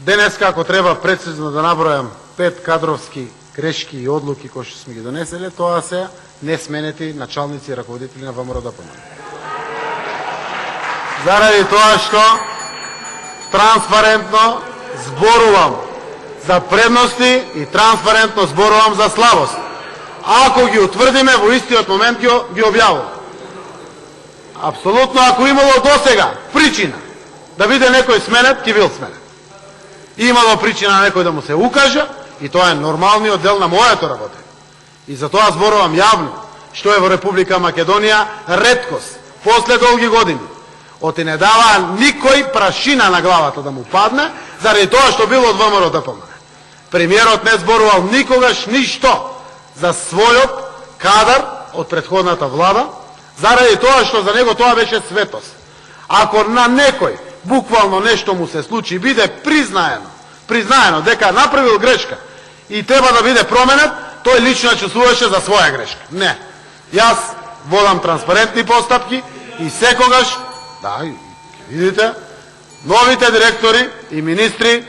Денеска, ако треба прецизно да набројам 5 кадровски грешки и одлуки кои што сме ги донеселе, тоа се несменети началници и раководители на ВМРО-ДПМН. Заради тоа што транспарентно зборувам за предности и транспарентно зборувам за слабост. Ако ги утврдиме, во истиот момент ги објавувам. Апсолутно, ако имало досега причина да биде некој сменет, ќе бил сменет. Имало причина на некој да му се укаже, и тоа е нормалниот дел на моето работење. И за тоа зборувам јавно, што е во Република Македонија реткост, после долги години. Оти не дава никој прашина на главата да му падне, заради тоа што било од ВМРО-ДПМН. Премиерот не зборувал никогаш ништо за својот кадар од претходната влада, заради тоа што за него тоа беше светост. Ако на некој буквално нешто му се случи, биде признаено дека направил грешка и треба да биде променет, тој лично чувствуваше за своја грешка. Не. Јас водам транспарентни постапки и секогаш, да, видите, новите директори и министри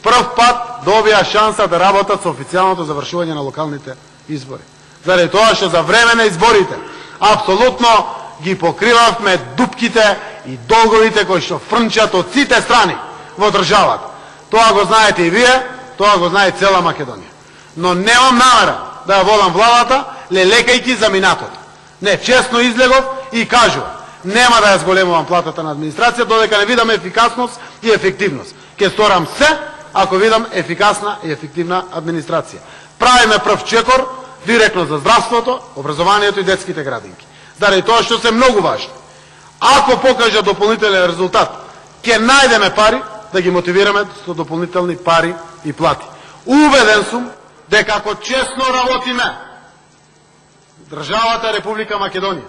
прв пат добија шанса да работат со официјалното завршување на локалните избори. Заради тоа што за време на изборите апсолутно ги покривавме дупките и долговите кои што фрнчат од сите страни во државата. Тоа го знаете и вие, тоа го знае цела Македонија. Но немам намера да ја водам владата лелекајки за минатото. Не, честно излегов и кажувам, нема да ја зголемувам платата на администрација додека не видам ефикасност и ефективност. Ке сторам се ако видам ефикасна и ефективна администрација. Правиме прв чекор директно за здравството, образованието и детските градинки. Заради тоа што се многу важни. Ако покажа дополнителен резултат, ќе најдеме пари да ги мотивираме со дополнителни пари и плати. Уведен сум дека ако честно работиме, државата Република Македонија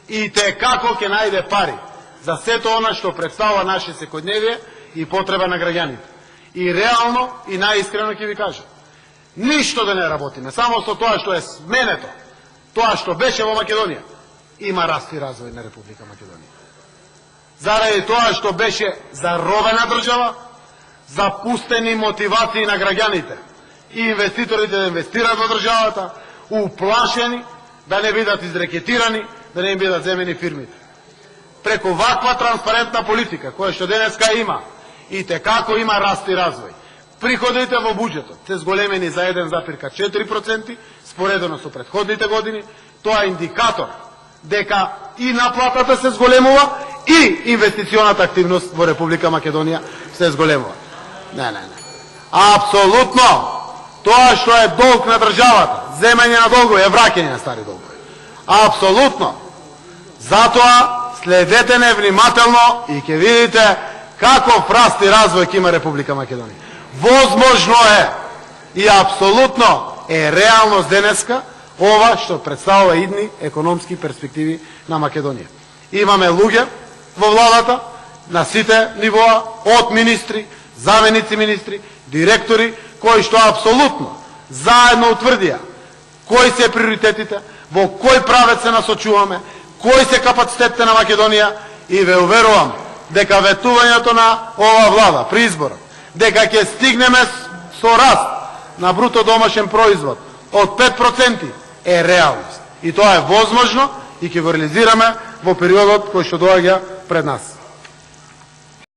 и те како ќе најде пари за сето она што представува наше секојдневие и потреба на граѓаните. И реално и најискрено ќе ви кажам, ништо да не работиме, само со тоа што е сменето, тоа што беше во Македонија, има раст и развој на Република Македонија. Заради тоа што беше заробена држава, запустени мотивации на граѓаните и инвеститорите да инвестираат во државата, уплашени да не бидат изрекетирани, да не им бидат земени фирмите. Преку ваква транспарентна политика, која што денеска има, и те како има раст и развој. Приходите во буџетот се зголемени за 1,4%, споредено со претходните години. Тоа е индикатор дека и наплатата се зголемува и инвестиционата активност во Република Македонија се зголемува. Не. Апсолутно, тоа што е долг на државата, земање на долгови, е враќање на стари долгови. Апсолутно. Затоа следете не внимателно и ќе видите каков раст и развој ќе има Република Македонија. Возможно е и апсолутно е реалност денеска ова што представува идни економски перспективи на Македонија. Имаме луѓе во владата на сите нивоа, од министри, заменици министри, директори, кои што апсолутно заедно утврдија кои се приоритетите, во кој правец се насочуваме, кои се капацитетите на Македонија, и ве уверувам дека ветувањето на ова влада при изборот, дека ќе стигнеме со раст на бруто домашен производ од 5% е реалност. И тоа е возможно и ќе го реализираме во периодот кој што доаѓа пред нас.